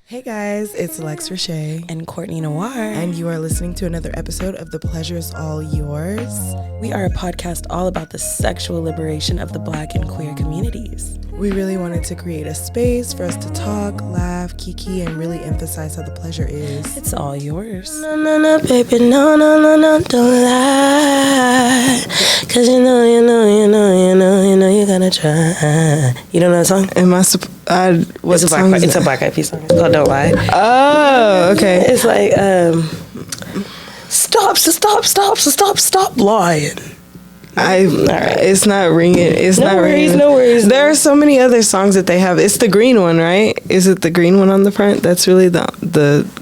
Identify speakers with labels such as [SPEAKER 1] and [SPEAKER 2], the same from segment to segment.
[SPEAKER 1] Hey guys, it's Lex Richey
[SPEAKER 2] and Courtney Noir,
[SPEAKER 1] and you are listening to another episode of The Pleasure's All Yours.
[SPEAKER 2] We are a podcast all about the sexual liberation of the Black and queer communities.
[SPEAKER 1] We really wanted to create a space for us to talk, laugh, kiki, and really emphasize how the pleasure is.
[SPEAKER 2] It's all yours.
[SPEAKER 3] No, baby, no, don't lie. Cause you know, you gotta try. You don't know that song?
[SPEAKER 1] Am I
[SPEAKER 2] It's a Black Eyed Peas song. It's called Don't Lie.
[SPEAKER 1] Oh, okay.
[SPEAKER 2] It's like, stop lying.
[SPEAKER 1] It's not ringing. It's
[SPEAKER 2] no
[SPEAKER 1] not
[SPEAKER 2] worries,
[SPEAKER 1] ringing.
[SPEAKER 2] No worries.
[SPEAKER 1] There are so many other songs that they have. It's the green one, right? Is it the green one on the front? That's really the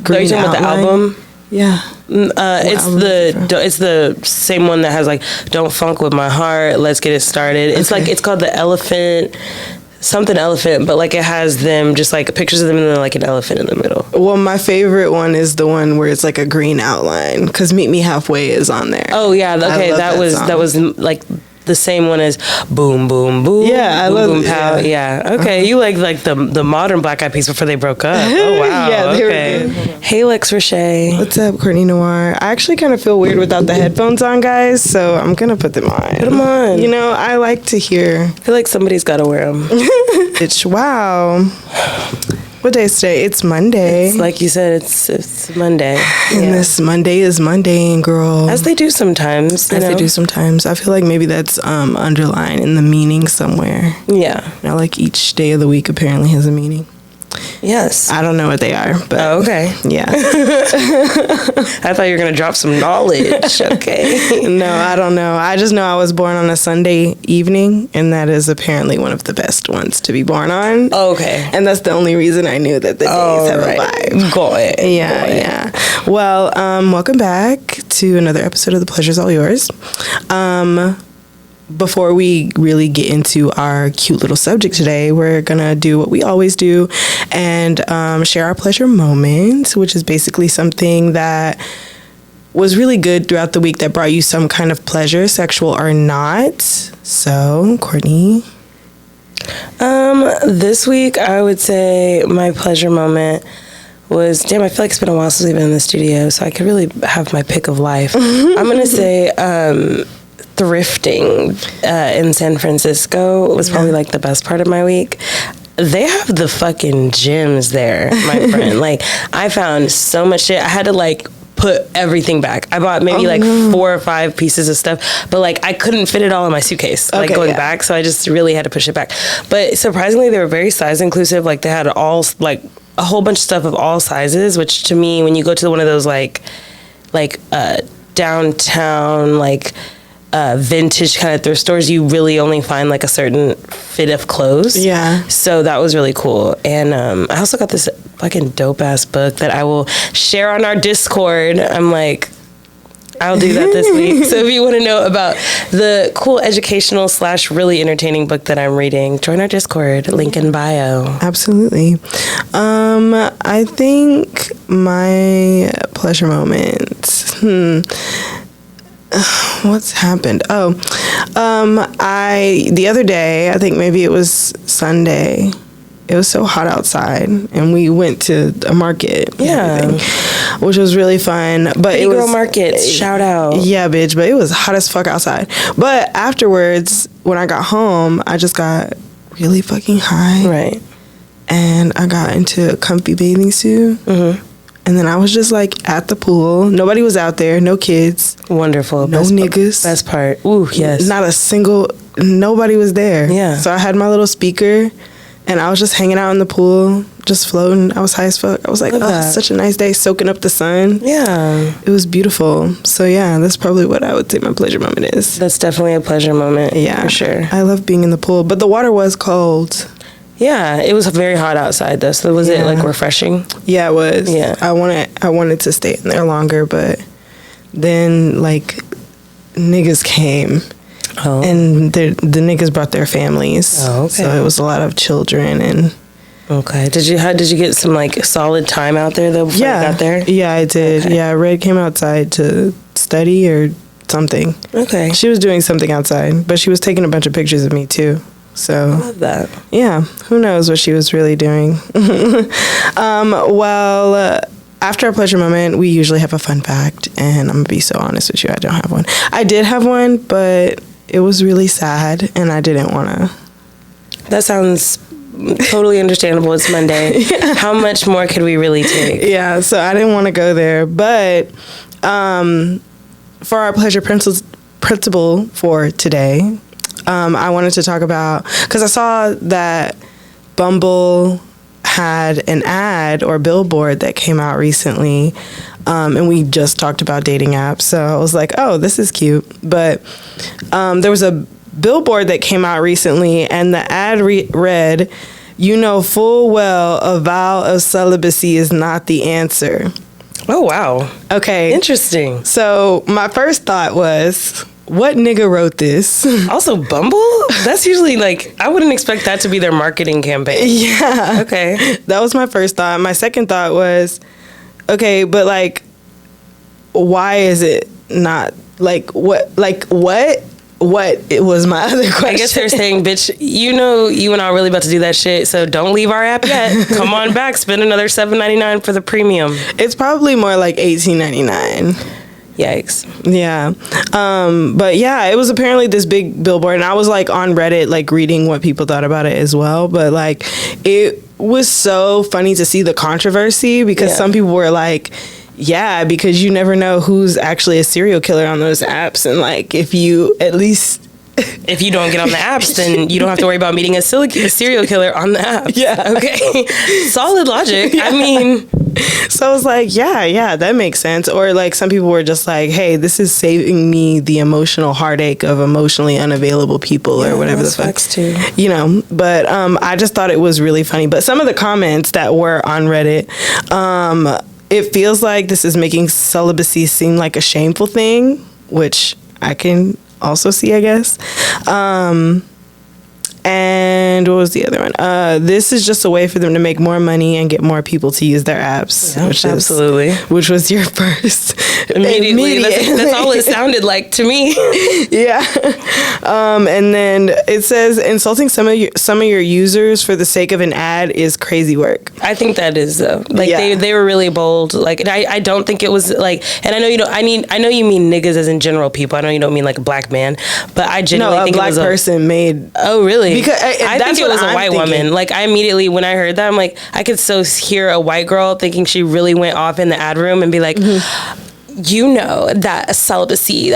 [SPEAKER 1] green.
[SPEAKER 2] Are you talking about the album?
[SPEAKER 1] Yeah.
[SPEAKER 2] It's the same one that has like "Don't Funk with My Heart," "Let's Get It Started." It's
[SPEAKER 1] okay.
[SPEAKER 2] like it's called the Elephant. Something elephant, but like it has them just like pictures of them and then like an elephant in the middle.
[SPEAKER 1] Well, my favorite one is the one where it's like a green outline because "Meet Me Halfway" is on there.
[SPEAKER 2] Oh yeah, okay, that was like the same one as "Boom Boom Boom."
[SPEAKER 1] Yeah, I
[SPEAKER 2] boom,
[SPEAKER 1] love
[SPEAKER 2] boom,
[SPEAKER 1] it.
[SPEAKER 2] pow. Yeah, okay, you like the modern Black Eyed Peas before they broke up. Oh wow,
[SPEAKER 1] yeah,
[SPEAKER 2] okay. Hey Lex Richey.
[SPEAKER 1] What's up, Courtney Noir? I actually kind of feel weird without the headphones on, guys, so I'm gonna put them on.
[SPEAKER 2] Put them on.
[SPEAKER 1] You know, I like to hear.
[SPEAKER 2] I feel like somebody's got to wear them.
[SPEAKER 1] It's wow. What day is today? It's Monday.
[SPEAKER 2] It's like you said, it's Monday.
[SPEAKER 1] And this Monday is Mondaying, girl.
[SPEAKER 2] As they do sometimes.
[SPEAKER 1] They do sometimes. I feel like maybe that's underlined in the meaning somewhere.
[SPEAKER 2] Yeah.
[SPEAKER 1] You know, like each day of the week apparently has a meaning.
[SPEAKER 2] Yes.
[SPEAKER 1] I don't know what they are, but
[SPEAKER 2] okay.
[SPEAKER 1] Yeah.
[SPEAKER 2] I thought you were gonna drop some knowledge. Okay.
[SPEAKER 1] No, I don't know. I just know I was born on a Sunday evening, and that is apparently one of the best ones to be born on.
[SPEAKER 2] Okay.
[SPEAKER 1] And that's the only reason I knew that the days have a vibe.
[SPEAKER 2] Got it.
[SPEAKER 1] Yeah. Well, welcome back to another episode of The Pleasure's All Yours. Before we really get into our cute little subject today, we're gonna do what we always do and share our pleasure moment, which is basically something that was really good throughout the week that brought you some kind of pleasure, sexual or not. So, Courtney.
[SPEAKER 2] This week I would say my pleasure moment was, I feel like it's been a while since we've been in the studio, so I could really have my pick of life. I'm gonna say thrifting in San Francisco was probably like the best part of my week. They have the fucking gems there, my friend. Like, I found so much shit. I had to like put everything back. I bought maybe 4 or 5 pieces of stuff, but like I couldn't fit it all in my suitcase, back. So I just really had to push it back. But surprisingly, they were very size inclusive. Like they had all like a whole bunch of stuff of all sizes, which to me, when you go to one of those like downtown like vintage kind of thrift stores, you really only find like a certain fit of clothes.
[SPEAKER 1] Yeah.
[SPEAKER 2] So that was really cool. And I also got this fucking dope ass book that I will share on our Discord. I'm like, I'll do that this week. So if you want to know about the cool educational / really entertaining book that I'm reading, join our Discord, link in bio.
[SPEAKER 1] Absolutely. I think my pleasure moment. What's happened? The other day, I think maybe it was Sunday, it was so hot outside and we went to a market, which was really fun. But
[SPEAKER 2] Pretty Girl Markets, shout out.
[SPEAKER 1] Yeah, bitch, but it was hot as fuck outside. But afterwards, when I got home, I just got really fucking high.
[SPEAKER 2] Right.
[SPEAKER 1] And I got into a comfy bathing suit. Mm-hmm. And then I was just like at the pool. Nobody was out there. No kids.
[SPEAKER 2] Wonderful.
[SPEAKER 1] No niggas.
[SPEAKER 2] Best part. Ooh, yes.
[SPEAKER 1] Not a single. Nobody was there.
[SPEAKER 2] Yeah.
[SPEAKER 1] So I had my little speaker, and I was just hanging out in the pool, just floating. I was high as fuck. I was like, oh, such a nice day, soaking up the sun.
[SPEAKER 2] Yeah.
[SPEAKER 1] It was beautiful. So yeah, that's probably what I would say my pleasure moment is.
[SPEAKER 2] That's definitely a pleasure moment.
[SPEAKER 1] Yeah,
[SPEAKER 2] for sure.
[SPEAKER 1] I love being in the pool, but the water was cold.
[SPEAKER 2] Yeah, it was very hot outside though. So was it like refreshing?
[SPEAKER 1] Yeah, it was.
[SPEAKER 2] Yeah,
[SPEAKER 1] I wanted to stay in there longer, but then like niggas came, and the niggas brought their families.
[SPEAKER 2] Oh, okay.
[SPEAKER 1] So it was a lot of children and.
[SPEAKER 2] Okay. Did you get some like solid time out there though before you got there?
[SPEAKER 1] Yeah, I did. Okay. Yeah, Red came outside to study or something.
[SPEAKER 2] Okay.
[SPEAKER 1] She was doing something outside, but she was taking a bunch of pictures of me too. So
[SPEAKER 2] I love that.
[SPEAKER 1] Yeah, who knows what she was really doing. After our pleasure moment, we usually have a fun fact, and I'm gonna be so honest with you, I don't have one. I did have one, but it was really sad, and I didn't want to.
[SPEAKER 2] That sounds totally understandable. It's Monday. Yeah. How much more could we really take?
[SPEAKER 1] Yeah, so I didn't want to go there, but for our pleasure principle for today, I wanted to talk about, because I saw that Bumble had an ad or billboard that came out recently, and we just talked about dating apps, so I was like, oh, this is cute. But there was a billboard that came out recently, and the ad read, "You know full well a vow of celibacy is not the answer."
[SPEAKER 2] Oh, wow.
[SPEAKER 1] Okay.
[SPEAKER 2] Interesting.
[SPEAKER 1] So my first thought was, what nigga wrote this?
[SPEAKER 2] Also, Bumble? That's usually like, I wouldn't expect that to be their marketing campaign.
[SPEAKER 1] Yeah.
[SPEAKER 2] Okay.
[SPEAKER 1] That was my first thought. My second thought was, okay, but like, why is it not, what it was my other question.
[SPEAKER 2] I guess they're saying, bitch, you know you and I are really about to do that shit, so don't leave our app yet. Come on back, spend another $7.99 for the premium.
[SPEAKER 1] It's probably more like $18.99.
[SPEAKER 2] Yikes.
[SPEAKER 1] Yeah. But yeah, it was apparently this big billboard, and I was like on Reddit, like reading what people thought about it as well. But like, it was so funny to see the controversy, because some people were like, yeah, because you never know who's actually a serial killer on those apps. And like, if you don't get on the apps, then you don't have to worry about meeting a serial killer on the app.
[SPEAKER 2] Yeah. Okay. Solid logic. Yeah. I mean,
[SPEAKER 1] so I was like, yeah, that makes sense. Or like, some people were just like, hey, this is saving me the emotional heartache of emotionally unavailable people, or whatever the fuck.
[SPEAKER 2] Too.
[SPEAKER 1] You know, but I just thought it was really funny. But some of the comments that were on Reddit, it feels like this is making celibacy seem like a shameful thing, which I can also see, I guess. And what was the other one? This is just a way for them to make more money and get more people to use their apps.
[SPEAKER 2] Yeah,
[SPEAKER 1] which was your first.
[SPEAKER 2] Immediately. That's all it sounded like to me.
[SPEAKER 1] Yeah. And then it says, insulting some of your users for the sake of an ad is crazy work.
[SPEAKER 2] I think that is, though. Like, they were really bold. Like, I don't think it was like, and I know you don't, I know you mean niggas as in general people. I know you don't mean like a black man, but I genuinely think
[SPEAKER 1] it was a black person made.
[SPEAKER 2] Oh, really?
[SPEAKER 1] Because
[SPEAKER 2] I think it was a white woman. Like, I immediately, when I heard that, I'm like, I could so hear a white girl thinking she really went off in the ad room and be like, you know that a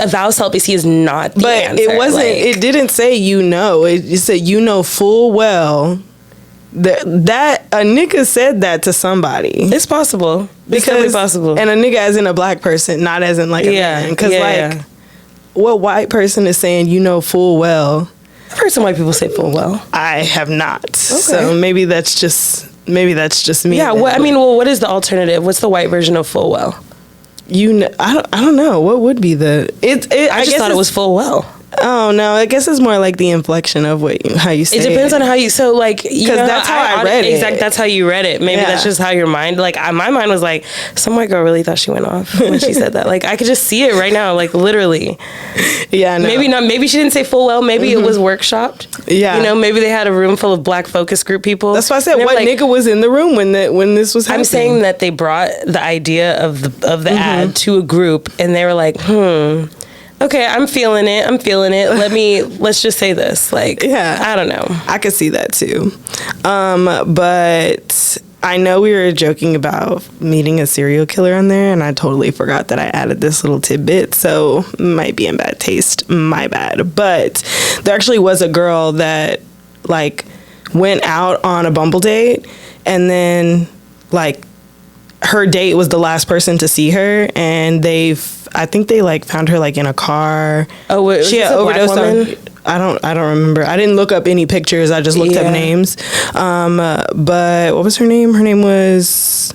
[SPEAKER 2] vow of celibacy is not the answer.
[SPEAKER 1] But it wasn't, it didn't say it said full well that a nigga said that to somebody.
[SPEAKER 2] It's possible. It's totally possible.
[SPEAKER 1] And a nigga as in a black person, not as in like a man. Because what white person is saying full well?
[SPEAKER 2] I've heard some white people say full well.
[SPEAKER 1] I have not. Okay. So maybe that's just me.
[SPEAKER 2] Yeah. What is the alternative? What's the white version of full well?
[SPEAKER 1] I don't know. What would be the? I
[SPEAKER 2] just thought it was full well.
[SPEAKER 1] Oh no, I guess it's more like the inflection of how you say it.
[SPEAKER 2] It depends on how you, so like, because
[SPEAKER 1] that's how I read it.
[SPEAKER 2] Exactly, that's how you read it. Maybe that's just how your mind, like, my mind was like, some white girl really thought she went off when she said that. Like, I could just see it right now, like, literally.
[SPEAKER 1] Yeah, no.
[SPEAKER 2] Maybe not, maybe she didn't say full well, maybe it was workshopped.
[SPEAKER 1] Yeah.
[SPEAKER 2] Maybe they had a room full of black focus group people.
[SPEAKER 1] That's why I said, what nigga was in the room when this was happening?
[SPEAKER 2] I'm saying that they brought the idea of the ad to a group, and they were like, okay, I'm feeling it. Let's just say this. Like, I don't know.
[SPEAKER 1] I could see that too. But I know we were joking about meeting a serial killer on there, and I totally forgot that I added this little tidbit, so might be in bad taste. My bad. But there actually was a girl that, like, went out on a Bumble date, and then, like, her date was the last person to see her, and I think they like found her like in a car.
[SPEAKER 2] Oh, wait,
[SPEAKER 1] she had overdosed on. I don't remember. I didn't look up any pictures. I just looked up names. But what was her name? Her name was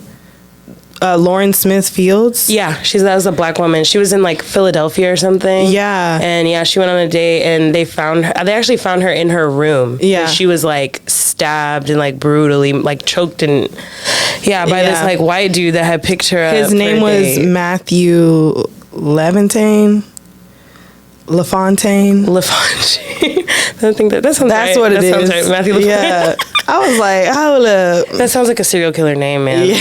[SPEAKER 1] Lauren Smith Fields.
[SPEAKER 2] Yeah, that was a black woman. She was in like Philadelphia or something.
[SPEAKER 1] Yeah.
[SPEAKER 2] And she went on a date, and they actually found her in her room.
[SPEAKER 1] Yeah.
[SPEAKER 2] She was like stabbed and like brutally like choked by this like white dude that had picked her up.
[SPEAKER 1] His name was Matthew LaFontaine.
[SPEAKER 2] I think that sounds
[SPEAKER 1] That's
[SPEAKER 2] right.
[SPEAKER 1] what it
[SPEAKER 2] that
[SPEAKER 1] is.
[SPEAKER 2] Sounds right. Matthew.
[SPEAKER 1] Yeah. I was like, hold up.
[SPEAKER 2] That sounds like a serial killer name, man.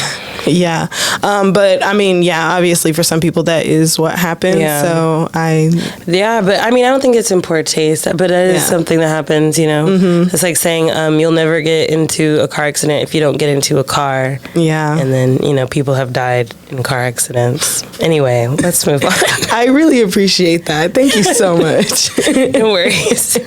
[SPEAKER 1] Yeah. But I mean, yeah, obviously for some people that is what happens.
[SPEAKER 2] Yeah.
[SPEAKER 1] So
[SPEAKER 2] but I mean, I don't think it's in poor taste, but that is something that happens, you know?
[SPEAKER 1] Mm-hmm.
[SPEAKER 2] It's like saying, you'll never get into a car accident if you don't get into a car.
[SPEAKER 1] Yeah.
[SPEAKER 2] And then, you know, people have died in car accidents. Anyway, let's move on.
[SPEAKER 1] I really appreciate that. Thank you so much.
[SPEAKER 2] No worries.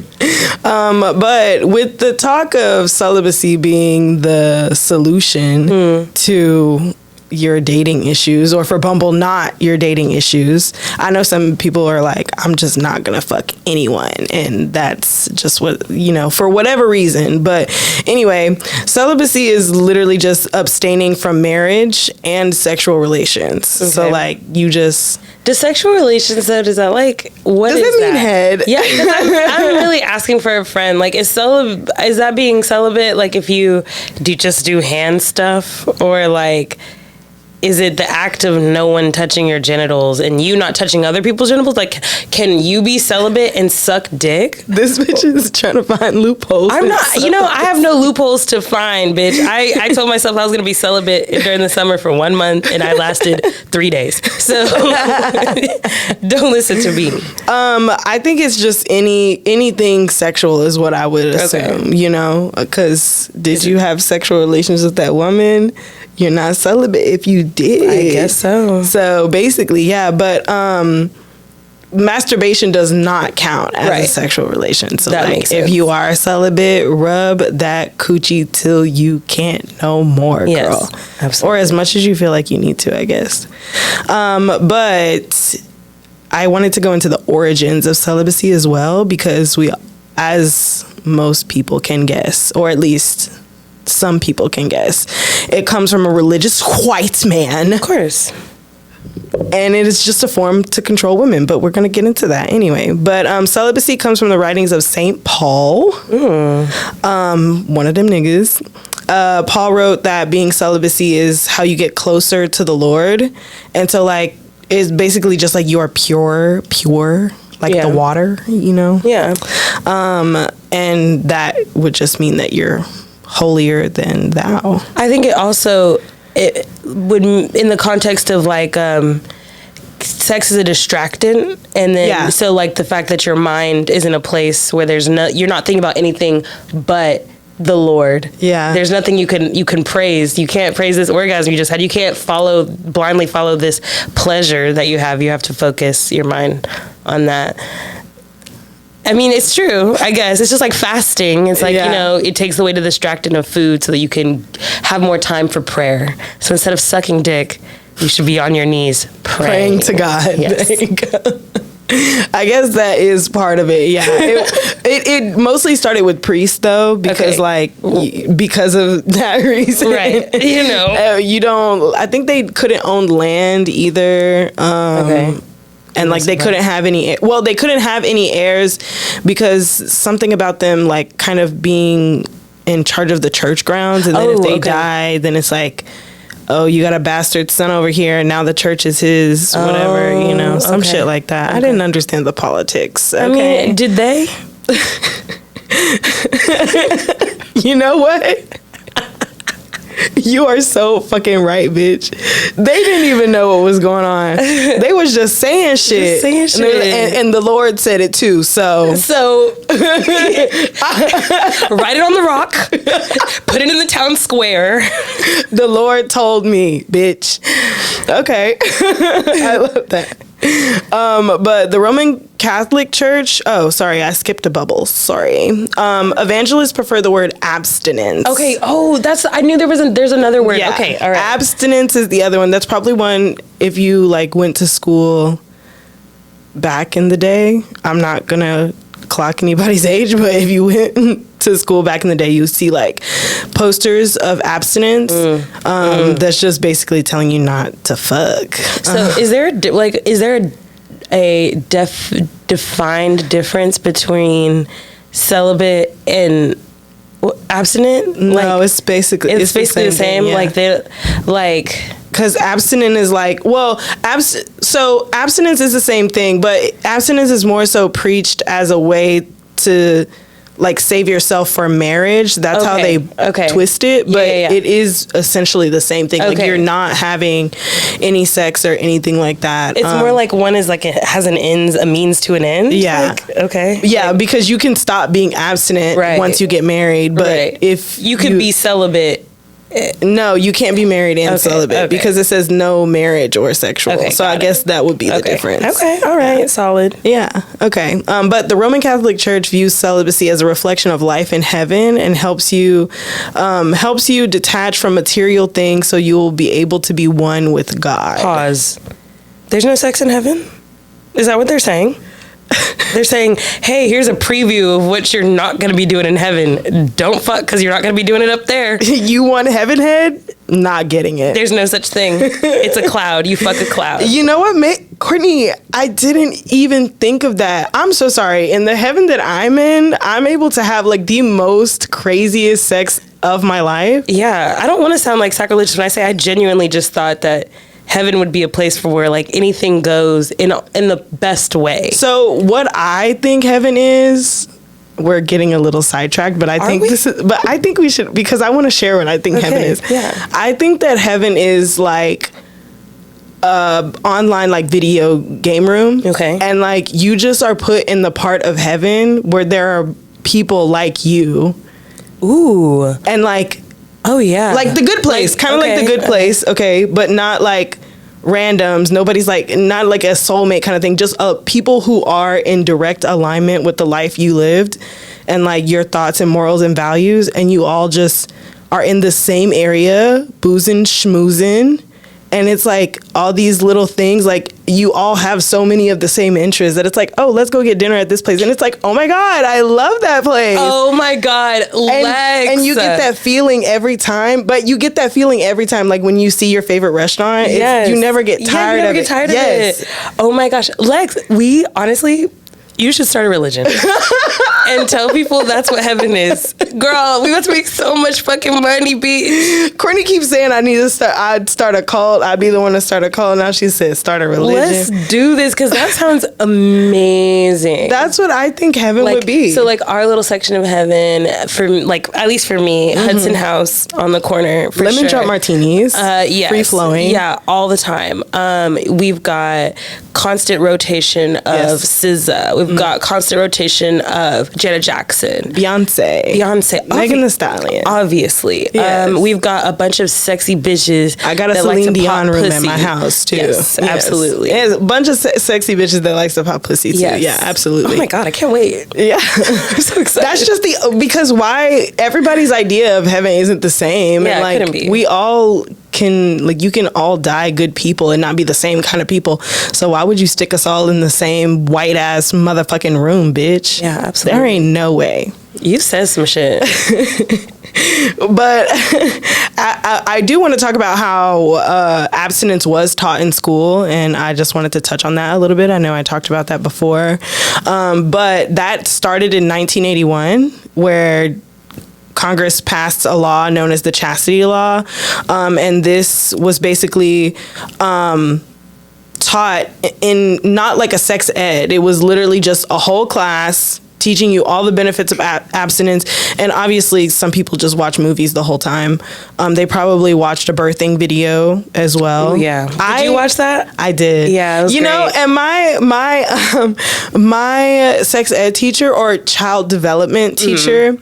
[SPEAKER 1] But with the talk of celibacy being the solution to your dating issues, or for Bumble not your dating issues, I know some people are like, I'm just not gonna fuck anyone, and that's just what, you know, for whatever reason. But anyway, celibacy is literally just abstaining from marriage and sexual relations. Okay. So like you just...
[SPEAKER 2] Does sexual relations, though, does that like, what
[SPEAKER 1] does
[SPEAKER 2] is
[SPEAKER 1] it mean
[SPEAKER 2] that?
[SPEAKER 1] head?
[SPEAKER 2] Yeah, because I'm really asking for a friend. Like, is that being celibate? Like, if you just do hand stuff, or like, is it the act of no one touching your genitals and you not touching other people's genitals? Like, can you be celibate and suck dick?
[SPEAKER 1] This bitch is trying to find loopholes.
[SPEAKER 2] I'm not, you know, I have no loopholes to find, bitch. I told myself I was going to be celibate during the summer for 1 month, and I lasted 3 days. So don't listen to me.
[SPEAKER 1] I think it's just anything sexual is what I would assume, you know, because did you have sexual relations with that woman? You're not celibate if you did.
[SPEAKER 2] I guess so.
[SPEAKER 1] So basically, yeah, but masturbation does not count as a sexual relation. So
[SPEAKER 2] that
[SPEAKER 1] like,
[SPEAKER 2] makes sense.
[SPEAKER 1] if you are celibate, rub that coochie till you can't no more, girl.
[SPEAKER 2] Absolutely.
[SPEAKER 1] Or as much as you feel like you need to, I guess. But I wanted to go into the origins of celibacy as well, because we, as most people can guess, or at least some people can guess, it comes from a religious white man.
[SPEAKER 2] Of course.
[SPEAKER 1] And it is just a form to control women, but we're going to get into that anyway. But celibacy comes from the writings of St. Paul, one of them niggas. Paul wrote that being celibacy is how you get closer to the Lord. And so, like, it's basically just like you are pure, like the water, you know?
[SPEAKER 2] Yeah.
[SPEAKER 1] And that would just mean that you're holier than thou.
[SPEAKER 2] I think it would, in the context of like sex is a distractant, and then so like the fact that your mind is in a place where you're not thinking about anything but the Lord.
[SPEAKER 1] Yeah.
[SPEAKER 2] There's nothing you can praise. You can't praise this orgasm you just had. You can't blindly follow this pleasure that you have. You have to focus your mind on that. I mean, it's true, I guess. It's just like fasting. It's like, you know, it takes away the distraction of food so that you can have more time for prayer. So instead of sucking dick, you should be on your knees praying
[SPEAKER 1] to God.
[SPEAKER 2] Yes.
[SPEAKER 1] There you go. I guess that is part of it. Yeah. It mostly started with priests, though, because because of that reason.
[SPEAKER 2] Right. You know.
[SPEAKER 1] I think they couldn't own land either. And like they couldn't have any heirs because something about them like kind of being in charge of the church grounds, and then if they die, then it's like, oh, you got a bastard son over here, and now the church is his, whatever, you know, some shit like that. I didn't understand the politics. Okay.
[SPEAKER 2] I mean, did they?
[SPEAKER 1] You know what? You are so fucking right, bitch. They didn't even know what was going on. They was just saying shit. And the Lord said it too, so
[SPEAKER 2] write it on the rock, put it in the town square.
[SPEAKER 1] The Lord told me, bitch. Okay. I love that. But the Roman Catholic Church, I skipped a bubble. Sorry. Evangelists prefer the word abstinence.
[SPEAKER 2] Okay. Oh, I knew there's another word.
[SPEAKER 1] Yeah.
[SPEAKER 2] Okay. All right.
[SPEAKER 1] Abstinence is the other one. That's probably one if you like went to school back in the day. I'm not gonna clock anybody's age, but if you went to school back in the day, you see like posters of abstinence. That's just basically telling you not to fuck.
[SPEAKER 2] So is there a defined difference between celibate and abstinent?
[SPEAKER 1] No, it's basically
[SPEAKER 2] the same.
[SPEAKER 1] Thing, yeah. Because abstinent is like, so abstinence is the same thing, but abstinence is more so preached as a way to like save yourself for marriage. That's how they twist it. But it is essentially the same thing. Like you're not having any sex or anything like that.
[SPEAKER 2] It's more like one is like it has a means to an end.
[SPEAKER 1] Yeah.
[SPEAKER 2] Like,
[SPEAKER 1] yeah, because you can stop being abstinent once you get married. But if
[SPEAKER 2] you could be celibate.
[SPEAKER 1] No, you can't be married and celibate because it says no marriage or sexual. So I guess that would be the difference.
[SPEAKER 2] Okay, all right, solid.
[SPEAKER 1] Yeah, okay. But the Roman Catholic Church views celibacy as a reflection of life in heaven and helps you detach from material things so you will be able to be one with God.
[SPEAKER 2] Pause. There's no sex in heaven? Is that what they're saying? They're saying, hey, here's a preview of what you're not going to be doing in heaven. Don't fuck because you're not going to be doing it up there.
[SPEAKER 1] You want heaven head? Not getting it.
[SPEAKER 2] There's no such thing. It's a cloud. You fuck a cloud.
[SPEAKER 1] You know what, Courtney, I didn't even think of that. I'm so sorry. In the heaven that I'm in, I'm able to have like the most craziest sex of my life.
[SPEAKER 2] Yeah. I don't want to sound like sacrilegious when I say I genuinely just thought that heaven would be a place for where like anything goes in the best way.
[SPEAKER 1] So what I think heaven is, we're getting a little sidetracked, but I think we should, because I want to share what I think heaven is.
[SPEAKER 2] Yeah.
[SPEAKER 1] I think that heaven is like online like video game room.
[SPEAKER 2] Okay.
[SPEAKER 1] And like you just are put in the part of heaven where there are people like you.
[SPEAKER 2] Ooh.
[SPEAKER 1] And like,
[SPEAKER 2] oh yeah,
[SPEAKER 1] like the good place, kind of like the good place, but not like randoms. Nobody's like, not like a soulmate kind of thing. Just people who are in direct alignment with the life you lived, and like your thoughts and morals and values, and you all just are in the same area, boozing, schmoozing. And it's like all these little things, like you all have so many of the same interests that it's like, oh, let's go get dinner at this place. And it's like, oh my God, I love that place.
[SPEAKER 2] Oh my God, Lex.
[SPEAKER 1] And you get that feeling every time, but you get that feeling every time, like when you see your favorite restaurant, you never get tired of it.
[SPEAKER 2] Oh my gosh, Lex, you should start a religion and tell people that's what heaven is. Girl, we about to make so much fucking money, bitch.
[SPEAKER 1] Courtney keeps saying I'd start a cult. I'd be the one to start a cult. Now she said start a religion.
[SPEAKER 2] Let's do this because that sounds amazing.
[SPEAKER 1] That's what I think heaven would be.
[SPEAKER 2] So like our little section of heaven, for like at least for me, Hudson House on the corner. For
[SPEAKER 1] lemon drop martinis.
[SPEAKER 2] Yes.
[SPEAKER 1] Free flowing.
[SPEAKER 2] Yeah, all the time. We've got constant rotation of SZA. We've got constant rotation of Janet Jackson,
[SPEAKER 1] Beyonce, Megan Thee Stallion,
[SPEAKER 2] obviously.
[SPEAKER 1] Yes.
[SPEAKER 2] We've got a bunch of sexy bitches.
[SPEAKER 1] I got a Celine Dion room at my house too.
[SPEAKER 2] Yes, absolutely.
[SPEAKER 1] And a bunch of sexy bitches that likes to pop pussy too.
[SPEAKER 2] Yes.
[SPEAKER 1] Yeah, absolutely.
[SPEAKER 2] Oh my God, I can't wait.
[SPEAKER 1] Yeah,
[SPEAKER 2] I'm so excited.
[SPEAKER 1] That's just because why everybody's idea of heaven isn't the same.
[SPEAKER 2] Yeah,
[SPEAKER 1] and like
[SPEAKER 2] it couldn't be.
[SPEAKER 1] We all can, like, you can all die good people and not be the same kind of people. So why would you stick us all in the same white ass motherfucking room, bitch?
[SPEAKER 2] Yeah, absolutely.
[SPEAKER 1] There ain't no way.
[SPEAKER 2] You said some shit.
[SPEAKER 1] But I do want to talk about how abstinence was taught in school, and I just wanted to touch on that a little bit. I know I talked about that before, but that started in 1981, where Congress passed a law known as the Chastity Law, and this was basically taught in not like a sex ed. It was literally just a whole class teaching you all the benefits of abstinence. And obviously some people just watch movies the whole time. They probably watched a birthing video as well.
[SPEAKER 2] Ooh, yeah. Did you watch that?
[SPEAKER 1] I did.
[SPEAKER 2] Yeah, it was
[SPEAKER 1] great. Know, and my sex ed teacher or child development teacher,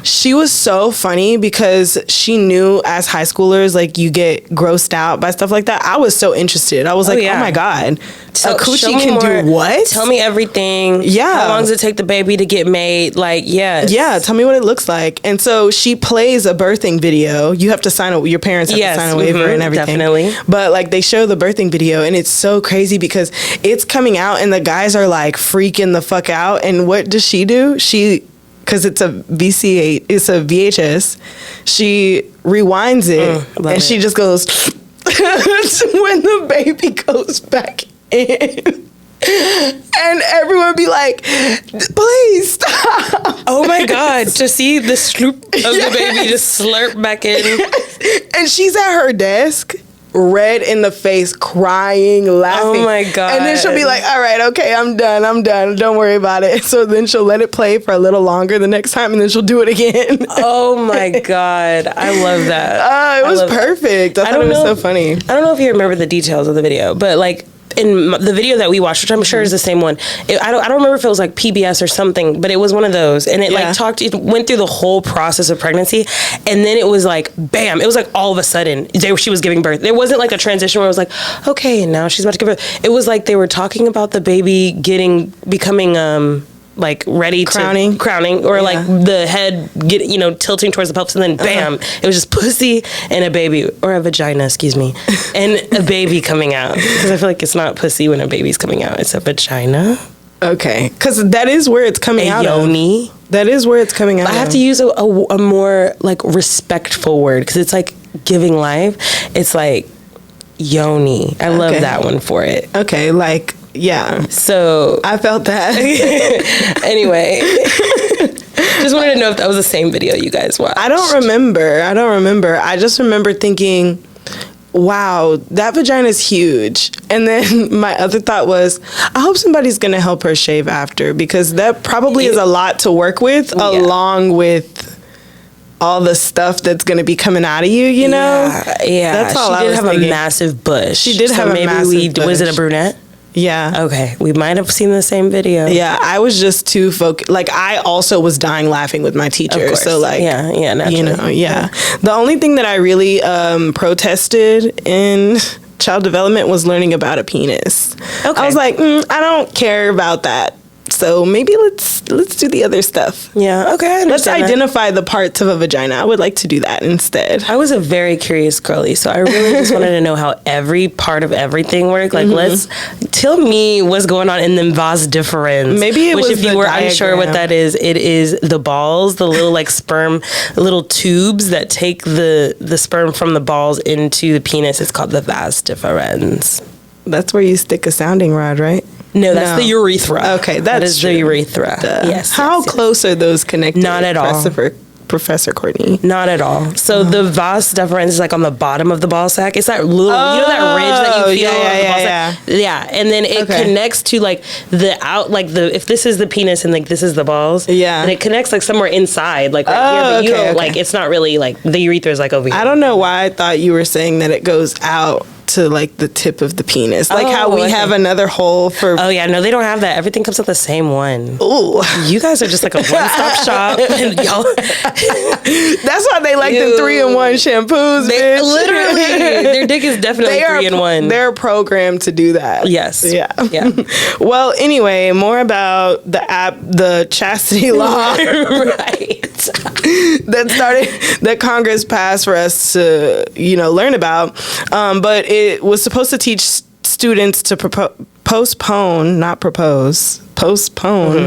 [SPEAKER 1] she was so funny because she knew as high schoolers, like, you get grossed out by stuff like that. I was so interested. I was oh my God. A coochie can do what?
[SPEAKER 2] Tell me everything.
[SPEAKER 1] Yeah.
[SPEAKER 2] How long does it take the baby to get made? Like, yes.
[SPEAKER 1] Yeah, tell me what it looks like. And so she plays a birthing video. You have to your parents have to sign a waiver and everything.
[SPEAKER 2] Definitely.
[SPEAKER 1] But like they show the birthing video and it's so crazy because it's coming out and the guys are like freaking the fuck out. And what does she do? Because it's a it's a VHS. She rewinds it and she just goes when the baby goes back in. And everyone be like, please stop.
[SPEAKER 2] Oh my God. To see the sloop of the baby just slurp back in.
[SPEAKER 1] And she's at her desk red in the face, crying, laughing.
[SPEAKER 2] Oh my God.
[SPEAKER 1] And then she'll be like, all right, okay, I'm done. Don't worry about it. So then she'll let it play for a little longer the next time, and then she'll do it again.
[SPEAKER 2] Oh my God. I love that.
[SPEAKER 1] It was perfect. I thought it was so funny.
[SPEAKER 2] I don't know if you remember the details of the video, but like, in the video that we watched, which I'm sure is the same one, I don't remember if it was like PBS or something, but it was one of those, and it it went through the whole process of pregnancy, and then it was like, bam, it was like all of a sudden she was giving birth. There wasn't like a transition where it was like, okay, and now she's about to give birth. It was like they were talking about the baby becoming like ready
[SPEAKER 1] crowning
[SPEAKER 2] or like the head tilting towards the pelvis, and then bam, it was just pussy and a baby, or a vagina, excuse me, and a baby coming out, because I feel like it's not pussy when a baby's coming out, it's a vagina.
[SPEAKER 1] Okay, because that is where it's coming out
[SPEAKER 2] yoni.
[SPEAKER 1] That is where it's coming out.
[SPEAKER 2] I have to use a more like respectful word, because it's like giving life. It's like yoni. I love that one for it.
[SPEAKER 1] Okay, like, yeah.
[SPEAKER 2] So
[SPEAKER 1] I felt that.
[SPEAKER 2] Anyway, just wanted to know if that was the same video you guys watched.
[SPEAKER 1] I don't remember. I just remember thinking, wow, that vagina is huge. And then my other thought was, I hope somebody's going to help her shave after, because that probably is a lot to work with, along with all the stuff that's going to be coming out of you, you know?
[SPEAKER 2] Yeah.
[SPEAKER 1] That's all
[SPEAKER 2] she
[SPEAKER 1] I
[SPEAKER 2] did
[SPEAKER 1] was
[SPEAKER 2] have
[SPEAKER 1] thinking.
[SPEAKER 2] a massive bush.
[SPEAKER 1] She did have a massive bush.
[SPEAKER 2] Was it a brunette?
[SPEAKER 1] Yeah.
[SPEAKER 2] Okay. We might have seen the same video.
[SPEAKER 1] Yeah. I was just too focused. Like, I also was dying laughing with my teacher.
[SPEAKER 2] Of course.
[SPEAKER 1] So, like,
[SPEAKER 2] naturally.
[SPEAKER 1] you know, yeah. The only thing that I really protested in child development was learning about a penis. Okay. I was like, I don't care about that. So maybe let's do the other stuff.
[SPEAKER 2] Yeah, okay, I understand.
[SPEAKER 1] Let's identify the parts of a vagina. I would like to do that instead.
[SPEAKER 2] I was a very curious girly, so I really just wanted to know how every part of everything worked. Like, let's tell me what's going on in the vas deferens.
[SPEAKER 1] Maybe it was
[SPEAKER 2] if you were unsure what that is, it is the balls, the little like sperm, little tubes that take the sperm from the balls into the penis. It's called the vas deferens.
[SPEAKER 1] That's where you stick a sounding rod, right?
[SPEAKER 2] No, that's the urethra.
[SPEAKER 1] Okay,
[SPEAKER 2] that is
[SPEAKER 1] true.
[SPEAKER 2] the urethra. Yes.
[SPEAKER 1] How close are those connected?
[SPEAKER 2] Not at all.
[SPEAKER 1] Professor Courtney.
[SPEAKER 2] Not at all. So the vas deferens is like on the bottom of the ball sack. It's that little, you know that ridge that you feel on the ball sack? Yeah. And then it connects to like if this is the penis and like this is the balls.
[SPEAKER 1] Yeah.
[SPEAKER 2] And it connects like somewhere inside, like right here. But you don't like, it's not really like, the urethra is like over here.
[SPEAKER 1] I don't know why I thought you were saying that it goes out to like the tip of the penis, like how we have another hole for.
[SPEAKER 2] Oh yeah, no, they don't have that. Everything comes out the same one.
[SPEAKER 1] Ooh,
[SPEAKER 2] you guys are just like a one-stop shop. And y'all,
[SPEAKER 1] that's why they like the 3-in-1 shampoos. Bitch.
[SPEAKER 2] Literally, their dick is definitely 3-in-1.
[SPEAKER 1] They're programmed to do that.
[SPEAKER 2] Yes.
[SPEAKER 1] Yeah.
[SPEAKER 2] Yeah.
[SPEAKER 1] Well, anyway, more about the chastity law,
[SPEAKER 2] right?
[SPEAKER 1] that Congress passed for us to learn about, but it was supposed to teach students to postpone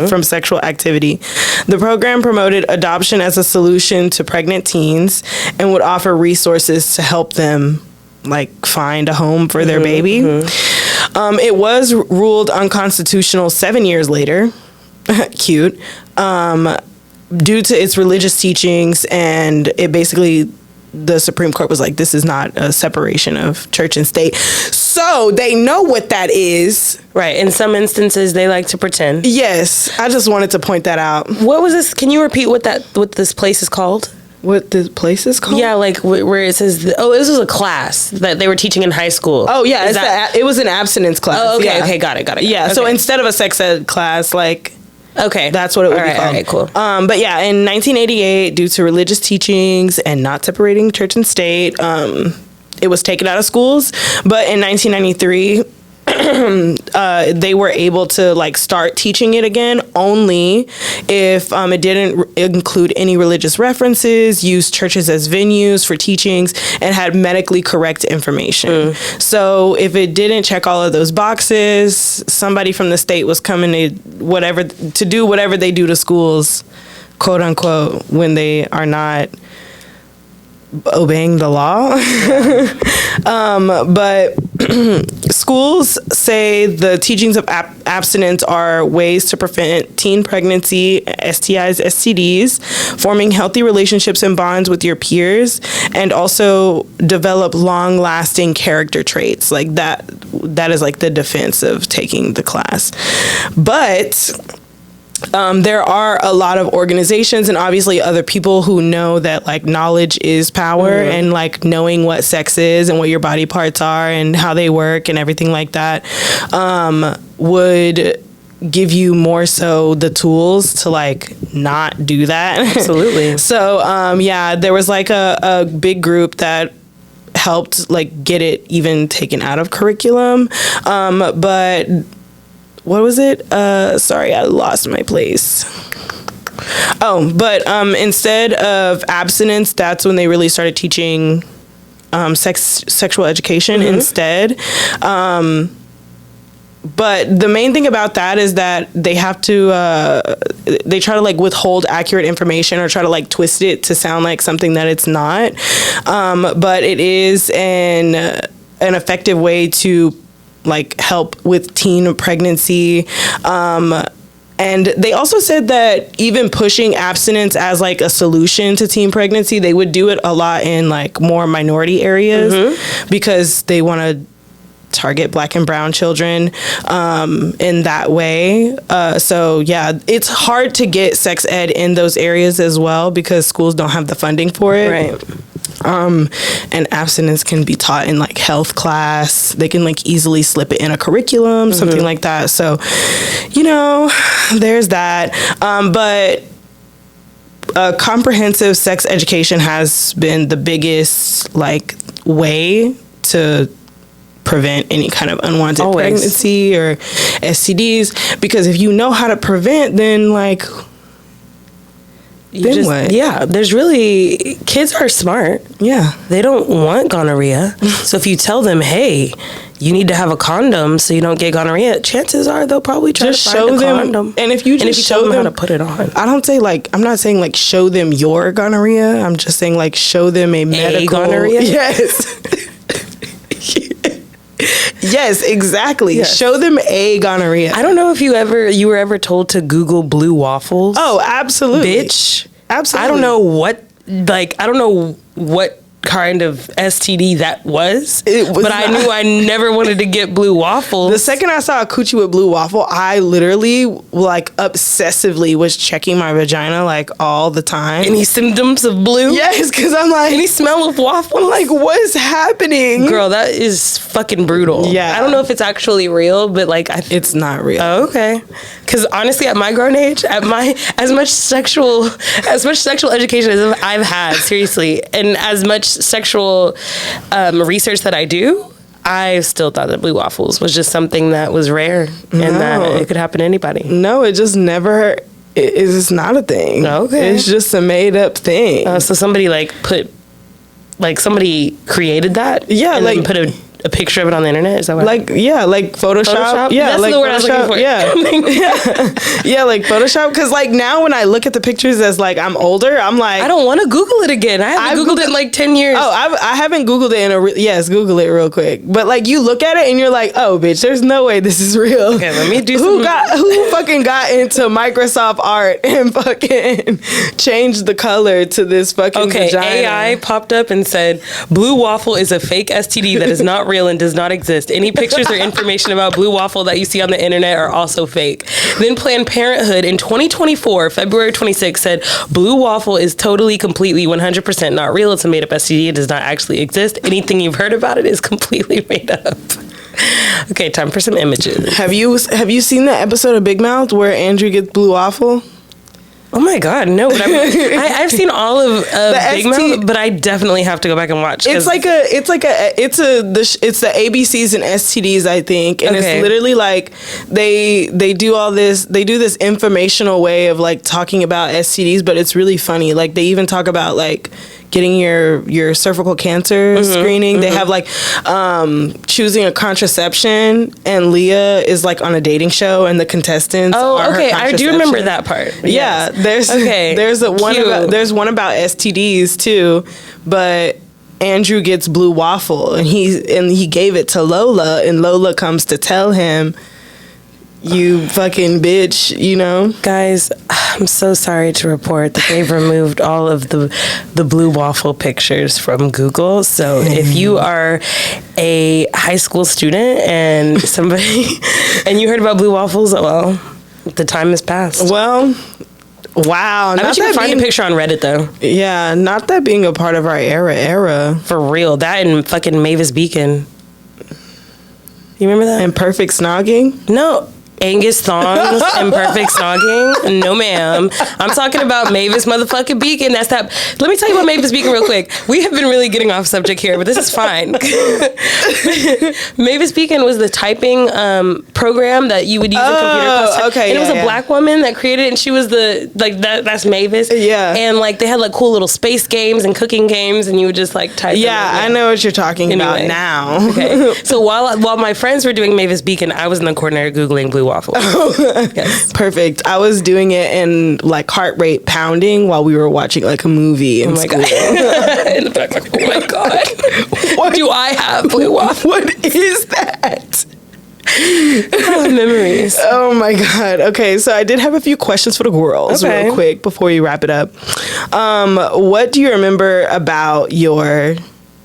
[SPEAKER 1] from sexual activity. The program promoted adoption as a solution to pregnant teens and would offer resources to help them like find a home for their baby. It was ruled unconstitutional 7 years later. Cute. Due to its religious teachings, and it basically, the Supreme Court was like, this is not a separation of church and state. So they know what that is.
[SPEAKER 2] Right. In some instances, they like to pretend.
[SPEAKER 1] Yes. I just wanted to point that out.
[SPEAKER 2] What was this? Can you repeat what this place is called?
[SPEAKER 1] What the place is called?
[SPEAKER 2] Yeah, like where it says, this was a class that they were teaching in high school.
[SPEAKER 1] Oh, yeah. It was an abstinence class.
[SPEAKER 2] Oh, okay.
[SPEAKER 1] Yeah.
[SPEAKER 2] Okay. Got it.
[SPEAKER 1] Yeah.
[SPEAKER 2] Okay.
[SPEAKER 1] So instead of a sex ed class, like...
[SPEAKER 2] Okay.
[SPEAKER 1] That's what it would be called.
[SPEAKER 2] All right, cool.
[SPEAKER 1] But yeah, in 1988, due to religious teachings and not separating church and state, it was taken out of schools. But in 1993, they were able to like start teaching it again only if it didn't include any religious references, used churches as venues for teachings, and had medically correct information. So if it didn't check all of those boxes, somebody from the state was coming to do whatever they do to schools, quote unquote, when they are not obeying the law. But schools say the teachings of abstinence are ways to prevent teen pregnancy, STIs, STDs, forming healthy relationships and bonds with your peers, and also develop long-lasting character traits. Like that is like the defense of taking the class. But there are a lot of organizations and obviously other people who know that like knowledge is power, and like knowing what sex is and what your body parts are and how they work and everything like that would give you more so the tools to like not do that.
[SPEAKER 2] Absolutely.
[SPEAKER 1] So there was like a big group that helped like get it even taken out of curriculum, but what was it? Sorry, I lost my place. Instead of abstinence, that's when they really started teaching sexual education instead. But the main thing about that is that they have to, they try to like withhold accurate information or try to like twist it to sound like something that it's not. But it is an effective way to like help with teen pregnancy. And they also said that even pushing abstinence as like a solution to teen pregnancy, they would do it a lot in like more minority areas because they want to target Black and brown children in that way. So yeah, it's hard to get sex ed in those areas as well because schools don't have the funding for it.
[SPEAKER 2] Right.
[SPEAKER 1] And abstinence can be taught in like health class. They can like easily slip it in a curriculum, something like that. So, you know, there's that. But comprehensive sex education has been the biggest like way to prevent any kind of unwanted pregnancy or STDs, because if you know how to prevent, then like what?
[SPEAKER 2] Yeah, there's really, kids are smart.
[SPEAKER 1] Yeah.
[SPEAKER 2] They don't want gonorrhea. So if you tell them, hey, you need to have a condom so you don't get gonorrhea, chances are they'll probably try
[SPEAKER 1] just
[SPEAKER 2] to
[SPEAKER 1] show
[SPEAKER 2] find a
[SPEAKER 1] them
[SPEAKER 2] condom.
[SPEAKER 1] And if you just show them
[SPEAKER 2] how to put it on.
[SPEAKER 1] I don't say like, I'm not saying like show them your gonorrhea. I'm just saying like show them a medical
[SPEAKER 2] gonorrhea.
[SPEAKER 1] Yes. Yes, exactly. Yes. Show them a gonorrhea.
[SPEAKER 2] I don't know if you were ever told to Google Blue Waffles.
[SPEAKER 1] Oh, absolutely.
[SPEAKER 2] Bitch.
[SPEAKER 1] Absolutely.
[SPEAKER 2] I don't know what kind of STD that was, but I knew I never wanted to get Blue Waffles.
[SPEAKER 1] The second I saw a coochie with Blue Waffle, I literally like obsessively was checking my vagina like all the time.
[SPEAKER 2] Any symptoms of blue?
[SPEAKER 1] Yes, because I'm like,
[SPEAKER 2] any smell of waffle?
[SPEAKER 1] I'm like, what's happening?
[SPEAKER 2] Girl, that is fucking brutal.
[SPEAKER 1] Yeah.
[SPEAKER 2] I don't know if it's actually real, but like
[SPEAKER 1] it's not real.
[SPEAKER 2] Oh, okay. Because honestly, at my grown age, as much sexual education as I've had, seriously, and as much sexual research that I do, I still thought that Blue Waffles was just something that was rare and that it could happen to anybody.
[SPEAKER 1] No, it just never. It's just not a thing.
[SPEAKER 2] Okay,
[SPEAKER 1] it's just a made up thing.
[SPEAKER 2] So somebody somebody created that.
[SPEAKER 1] Yeah,
[SPEAKER 2] and
[SPEAKER 1] like
[SPEAKER 2] then put a picture of it on the internet. Is that what?
[SPEAKER 1] Like Photoshop. Yeah,
[SPEAKER 2] that's
[SPEAKER 1] like
[SPEAKER 2] the word I was looking for.
[SPEAKER 1] Yeah, yeah, like Photoshop. Because like now when I look at the pictures as like I'm older, I'm like
[SPEAKER 2] I don't want to Google it again. I haven't Googled it in like 10 years.
[SPEAKER 1] Oh, I haven't Googled it in yes, Google it real quick. But like you look at it and you're like, oh, bitch, there's no way this is real.
[SPEAKER 2] Okay, let me do.
[SPEAKER 1] Who fucking got into Microsoft Art and fucking changed the color to this fucking vagina?
[SPEAKER 2] AI popped up and said Blue Waffle is a fake STD that is not real and does not exist. Any pictures or information about Blue Waffle that you see on the internet are also fake. Then Planned Parenthood in 2024, February 26, said Blue Waffle is totally, completely, 100% not real. It's a made up STD. It does not actually exist. Anything you've heard about it is completely made up. Okay, time for some images.
[SPEAKER 1] Have you seen the episode of Big Mouth where Andrew gets Blue Waffle?
[SPEAKER 2] Oh my God, no! But I've seen all of Big Mouth, but I definitely have to go back and watch.
[SPEAKER 1] It's the ABCs and STDs, I think, and it's literally like they do all this. They do this informational way of like talking about STDs, but it's really funny. Like they even talk about like getting your cervical cancer screening. They have like choosing a contraception, and Leah is like on a dating show, and the contestants.
[SPEAKER 2] Oh, okay, I do remember that part.
[SPEAKER 1] Yeah,
[SPEAKER 2] yes.
[SPEAKER 1] there's one about STDs too, but Andrew gets Blue Waffle, and he gave it to Lola, and Lola comes to tell him, you fucking bitch, you know?
[SPEAKER 2] Guys, I'm so sorry to report that they've removed all of the Blue Waffle pictures from Google. So if you are a high school student and somebody, and you heard about Blue Waffles, well, the time has passed.
[SPEAKER 1] Well, wow.
[SPEAKER 2] I bet you can find a picture on Reddit, though.
[SPEAKER 1] Yeah, not that being a part of our era.
[SPEAKER 2] For real. That and fucking Mavis Beacon. You remember that?
[SPEAKER 1] And Perfect Snogging?
[SPEAKER 2] No. Angus thongs and perfect snogging? No, ma'am. I'm talking about Mavis motherfucking Beacon. That's that. Let me tell you about Mavis Beacon real quick. We have been really getting off subject here, but this is fine. Mavis Beacon was the typing program that you would use in computer class.
[SPEAKER 1] Okay.
[SPEAKER 2] And it was a black woman that created it, and she was that's Mavis.
[SPEAKER 1] Yeah.
[SPEAKER 2] And like they had like cool little space games and cooking games, and you would just like type.
[SPEAKER 1] Yeah, I know what you're talking about now.
[SPEAKER 2] Okay. So while my friends were doing Mavis Beacon, I was in the corner Googling Blue Waffle. Yes.
[SPEAKER 1] Perfect. I was doing it in like heart rate pounding while we were watching like a movie in school.
[SPEAKER 2] In the back, like, oh my god, what do I have Blue Waffle?
[SPEAKER 1] What is that?
[SPEAKER 2] Memories.
[SPEAKER 1] Oh my god. Okay, so I did have a few questions for the girls real quick before we wrap it up. What do you remember about your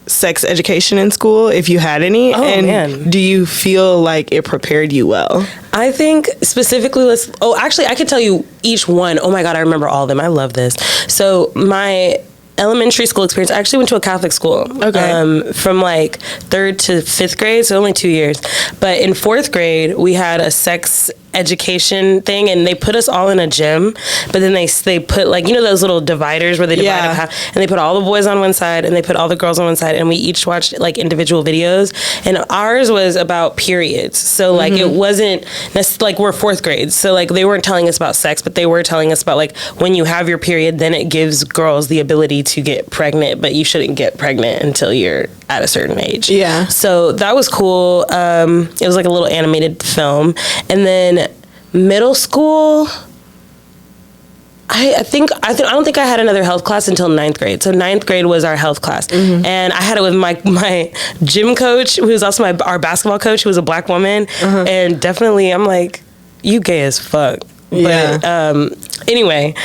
[SPEAKER 1] sex education in school, if you had any?
[SPEAKER 2] Man.
[SPEAKER 1] Do you feel like it prepared you well?
[SPEAKER 2] I think specifically, actually, I could tell you each one. Oh my God, I remember all of them. I love this. So my elementary school experience, I actually went to a Catholic school.
[SPEAKER 1] Okay.
[SPEAKER 2] From like 3rd to 5th grade, so only 2 years. But in 4th grade, we had a sex education thing, and they put us all in a gym, but then they put like, you know, those little dividers where they divide up half, and they put all the boys on one side and they put all the girls on one side, and we each watched like individual videos, and ours was about periods. So like it wasn't like, we're 4th grade, so like they weren't telling us about sex, but they were telling us about like when you have your period, then it gives girls the ability to get pregnant, but you shouldn't get pregnant until you're at a certain age.
[SPEAKER 1] Yeah.
[SPEAKER 2] So that was cool. It was like a little animated film. And then middle school, I don't think I had another health class until 9th grade. So 9th grade was our health class. And I had it with my gym coach, who was also our basketball coach, who was a black woman. And definitely, I'm like, you gay as fuck.
[SPEAKER 1] Yeah.
[SPEAKER 2] But anyway,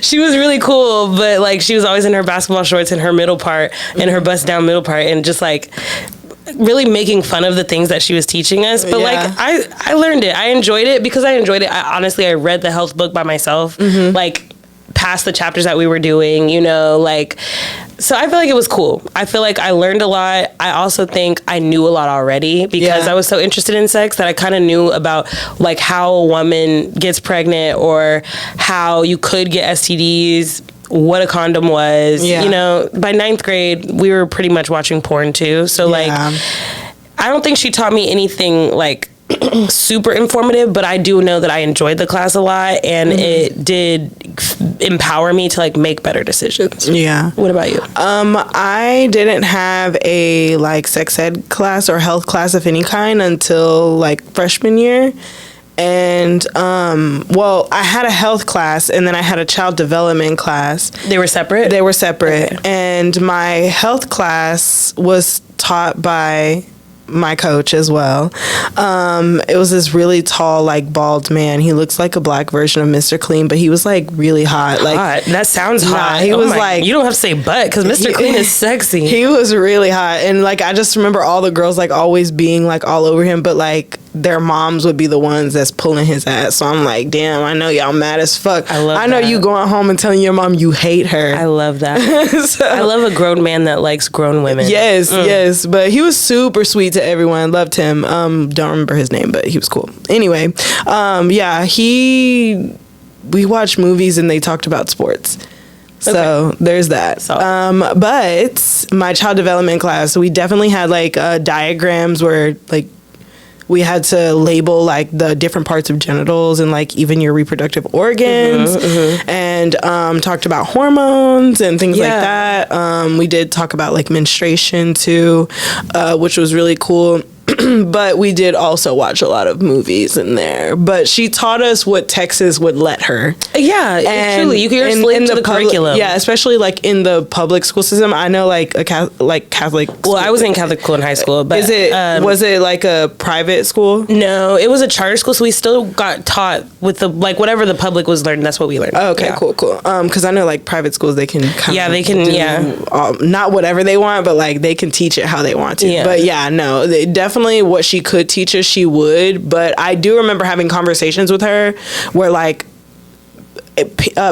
[SPEAKER 2] she was really cool, but like she was always in her basketball shorts and her middle part and her bust down middle part, and just like really making fun of the things that she was teaching us. But like I learned it. I enjoyed it because I enjoyed it. I read the health book by myself, like past the chapters that we were doing, you know, like, so I feel like it was cool. I feel like I learned a lot. I also think I knew a lot already because I was so interested in sex that I kind of knew about like how a woman gets pregnant, or how you could get STDs, what a condom was. You know, by 9th grade, we were pretty much watching porn too. So like, I don't think she taught me anything like super informative, but I do know that I enjoyed the class a lot, and it did empower me to like make better decisions. Yeah. What about you?
[SPEAKER 1] I didn't have a like sex ed class or health class of any kind until like freshman year. And well, I had a health class, and then I had a child development class.
[SPEAKER 2] They were separate?
[SPEAKER 1] They were separate.
[SPEAKER 2] Okay.
[SPEAKER 1] And my health class was taught by my coach as well. It was this really tall, like bald man. He looks like a black version of Mr. Clean, but he was like really hot. Like
[SPEAKER 2] hot. That sounds hot.
[SPEAKER 1] He was like,
[SPEAKER 2] you don't have to say butt, because Mr. Clean is sexy.
[SPEAKER 1] He was really hot, and like I just remember all the girls like always being like all over him, but like their moms would be the ones that's pulling his ass. So I'm like, damn, I know y'all mad as fuck. I know you going home and telling your mom you hate her.
[SPEAKER 2] I love that. So, I love a grown man that likes grown women.
[SPEAKER 1] Yes. But he was super sweet to everyone. Loved him. Don't remember his name, but he was cool. Anyway, we watched movies and they talked about sports. So there's that. But my child development class, we definitely had like diagrams where like we had to label like the different parts of genitals and like even your reproductive organs, and talked about hormones and things like that. We did talk about like menstruation too, which was really cool. but we did also watch a lot of movies in there. But she taught us what Texas would let her.
[SPEAKER 2] Yeah, truly, you can slave to the curriculum.
[SPEAKER 1] Yeah, especially like in the public school system. I know like Catholic.
[SPEAKER 2] Well, I was in Catholic school in high school, but
[SPEAKER 1] was it like a private school?
[SPEAKER 2] No, it was a charter school, so we still got taught with the like whatever the public was learning. That's what we learned.
[SPEAKER 1] Oh, okay, cool. Because I know like private schools, they can not whatever they want, but like they can teach it how they want to. Yeah. But yeah, no, definitely what she could teach us, she would. But I do remember having conversations with her where like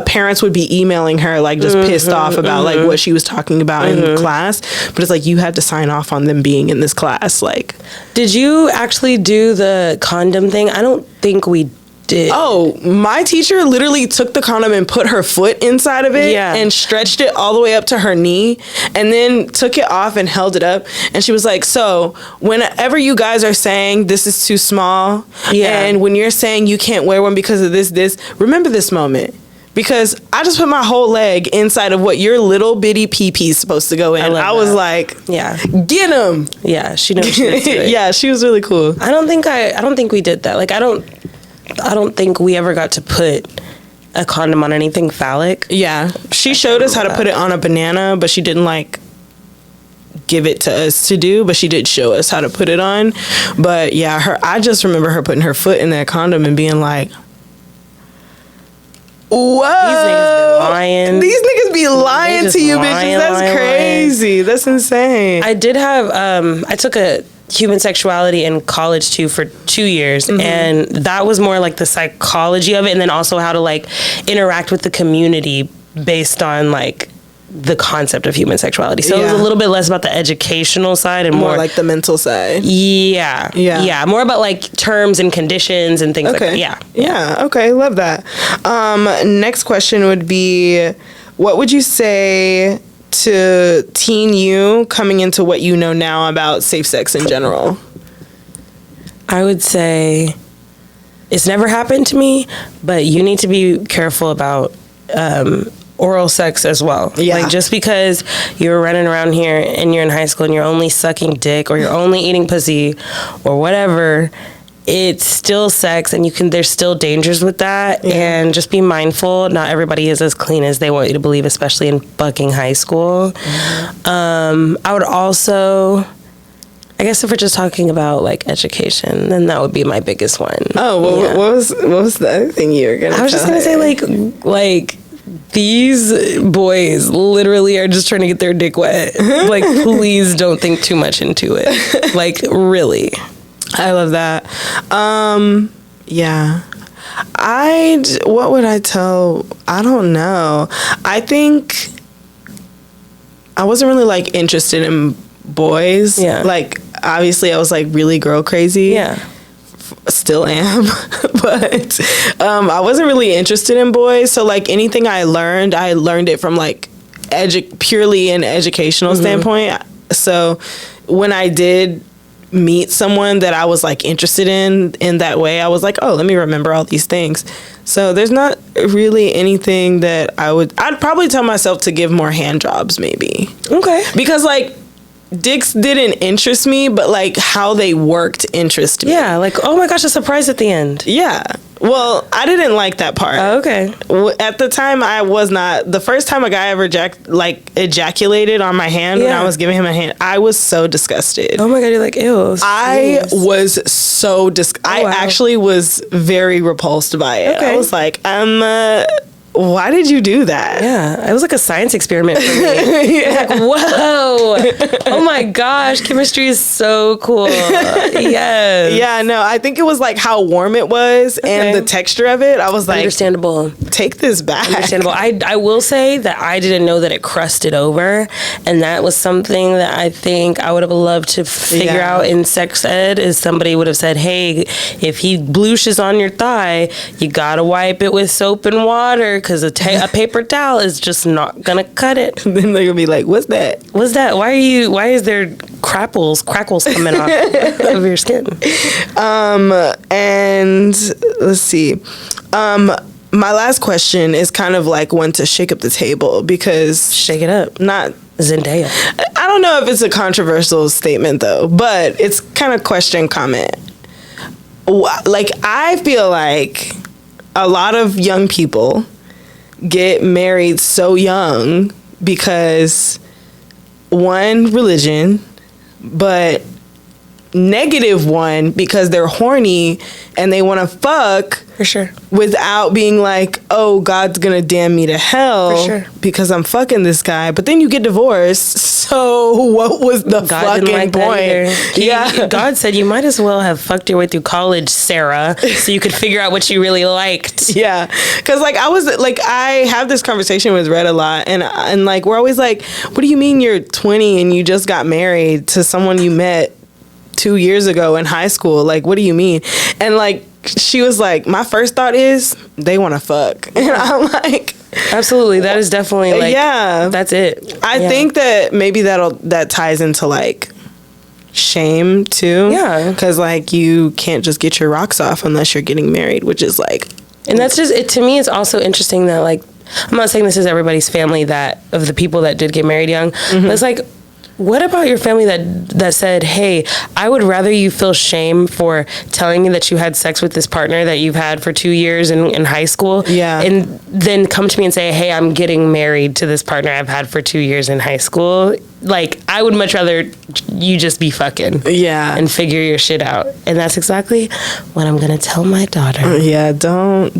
[SPEAKER 1] parents would be emailing her like just pissed off about like what she was talking about in class. But it's like you had to sign off on them being in this class. Like,
[SPEAKER 2] did you actually do the condom thing? I don't think we did.
[SPEAKER 1] Oh, my teacher literally took the condom and put her foot inside of it and stretched it all the way up to her knee and then took it off and held it up. And she was like, so whenever you guys are saying this is too small and when you're saying you can't wear one because of this, remember this moment. Because I just put my whole leg inside of what your little bitty pee-pee is supposed to go in. I was like, get him.
[SPEAKER 2] Yeah, she knows she knows it.
[SPEAKER 1] Yeah, she was really cool.
[SPEAKER 2] I don't think we did that. Like, I don't think we ever got to put a condom on anything phallic.
[SPEAKER 1] Yeah. She showed us how to put it on a banana, but she didn't like give it to us to do, but she did show us how to put it on. But yeah, I just remember her putting her foot in that condom and being like, whoa. These niggas be lying to you, bitches. That's crazy. That's insane.
[SPEAKER 2] I did have, I took a human sexuality in college too for 2 years, and that was more like the psychology of it, and then also how to like interact with the community based on like the concept of human sexuality. So it was a little bit less about the educational side and more
[SPEAKER 1] like the mental side.
[SPEAKER 2] Yeah, more about like terms and conditions and things like that.
[SPEAKER 1] Yeah, okay, love that. Next question would be, what would you say to teen you coming into what you know now about safe sex in general?
[SPEAKER 2] I would say it's never happened to me, but you need to be careful about oral sex as well. Yeah. Like, just because you're running around here and you're in high school and you're only sucking dick or you're only eating pussy or whatever, it's still sex, and there's still dangers with that. And just be mindful. Not everybody is as clean as they want you to believe, especially in fucking high school. I would also, I guess if we're just talking about like education, then that would be my biggest one.
[SPEAKER 1] Oh, well, what was the other thing you were gonna
[SPEAKER 2] I was just gonna say like these boys literally are just trying to get their dick wet. Like, please don't think too much into it. Like, really.
[SPEAKER 1] I love that. Yeah. What would I tell? I don't know. I think I wasn't really like interested in boys. Yeah. Like, obviously I was like really girl crazy. Yeah. Still am. But I wasn't really interested in boys. So like anything I learned it from like purely an educational standpoint. So when I did meet someone that I was like interested in that way, I was like, oh, let me remember all these things. So there's not really anything that I'd probably tell myself to give more hand jobs maybe. Okay. Because like dicks didn't interest me, but like how they worked interested me.
[SPEAKER 2] Yeah, like, oh my gosh, a surprise at the end.
[SPEAKER 1] Yeah. Well, I didn't like that part.
[SPEAKER 2] Oh, okay.
[SPEAKER 1] At the time, I was not. The first time a guy ever ejaculated on my hand when I was giving him a hand, I was so disgusted.
[SPEAKER 2] Oh my God, you're like, ew.
[SPEAKER 1] I was so I actually was very repulsed by it. Okay. I was like, why did you do that?
[SPEAKER 2] Yeah, it was like a science experiment for me. Like, whoa. Oh my gosh, chemistry is so cool. Yes.
[SPEAKER 1] Yeah, no, I think it was like how warm it was and the texture of it. I was like,
[SPEAKER 2] understandable.
[SPEAKER 1] Take this back.
[SPEAKER 2] Understandable. I will say that I didn't know that it crusted over, and that was something that I think I would have loved to figure out in sex ed. Is somebody would have said, hey, if he blooshes on your thigh, you gotta wipe it with soap and water, because a paper towel is just not gonna cut it.
[SPEAKER 1] Then they're gonna be like, what's that?
[SPEAKER 2] What's that? Why is there crackles coming off of your skin?
[SPEAKER 1] And let's see. My last question is kind of like one to shake up the table, because
[SPEAKER 2] shake it up.
[SPEAKER 1] Not
[SPEAKER 2] Zendaya.
[SPEAKER 1] I don't know if it's a controversial statement though, but it's kind of question comment. Like, I feel like a lot of young people get married so young because, one, religion, but negative one, because they're horny and they want to fuck.
[SPEAKER 2] For sure.
[SPEAKER 1] Without being like, oh, God's gonna damn me to hell.
[SPEAKER 2] For sure.
[SPEAKER 1] Because I'm fucking this guy. But then you get divorced. So what was the fucking point?
[SPEAKER 2] God said you might as well have fucked your way through college, Sarah, so you could figure out what you really liked.
[SPEAKER 1] Yeah. Because like I have this conversation with Red a lot, and like we're always like, what do you mean you're 20 and you just got married to someone you met 2 years ago in high school? Like, what do you mean? And like, she was like, my first thought is they want to fuck. And I'm like,
[SPEAKER 2] absolutely. That is definitely like,
[SPEAKER 1] yeah,
[SPEAKER 2] that's it.
[SPEAKER 1] I think that maybe that ties into like shame too.
[SPEAKER 2] Yeah.
[SPEAKER 1] Because like you can't just get your rocks off unless you're getting married, which is like,
[SPEAKER 2] and that's just it. To me, it's also interesting that like, I'm not saying this is everybody's family that of the people that did get married young, but it's like, what about your family that said, hey, I would rather you feel shame for telling me that you had sex with this partner that you've had for 2 years in high school, and then come to me and say, hey, I'm getting married to this partner I've had for 2 years in high school. Like, I would much rather you just be fucking.
[SPEAKER 1] Yeah.
[SPEAKER 2] And figure your shit out. And that's exactly what I'm going to tell my daughter.
[SPEAKER 1] Yeah, don't.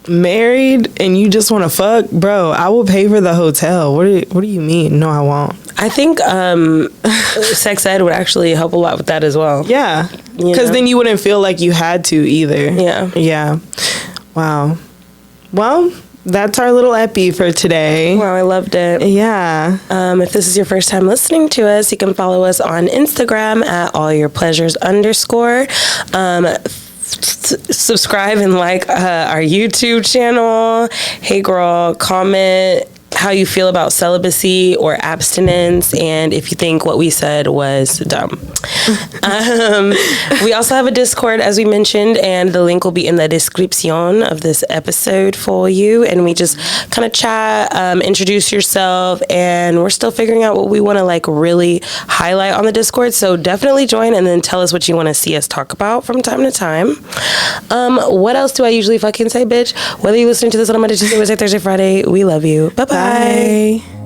[SPEAKER 1] Married and you just want to fuck, bro, I will pay for the hotel. What do you mean? No, I won't.
[SPEAKER 2] I think sex ed would actually help a lot with that as well.
[SPEAKER 1] Yeah, because then you wouldn't feel like you had to either. Yeah. Wow. Well, that's our little epi for today.
[SPEAKER 2] Wow, I loved it.
[SPEAKER 1] Yeah.
[SPEAKER 2] If this is your first time listening to us, you can follow us on Instagram at allyourpleasures_. Subscribe and like our YouTube channel. Hey girl, comment how you feel about celibacy or abstinence, and if you think what we said was dumb. We also have a Discord, as we mentioned, and the link will be in the description of this episode for you. And we just kind of chat, introduce yourself, and we're still figuring out what we want to like really highlight on the Discord. So definitely join and then tell us what you want to see us talk about from time to time. What else do I usually fucking say, bitch? Whether you're listening to this on a Monday, Tuesday, Wednesday, Thursday, Friday, we love you. Bye-bye.
[SPEAKER 1] Bye.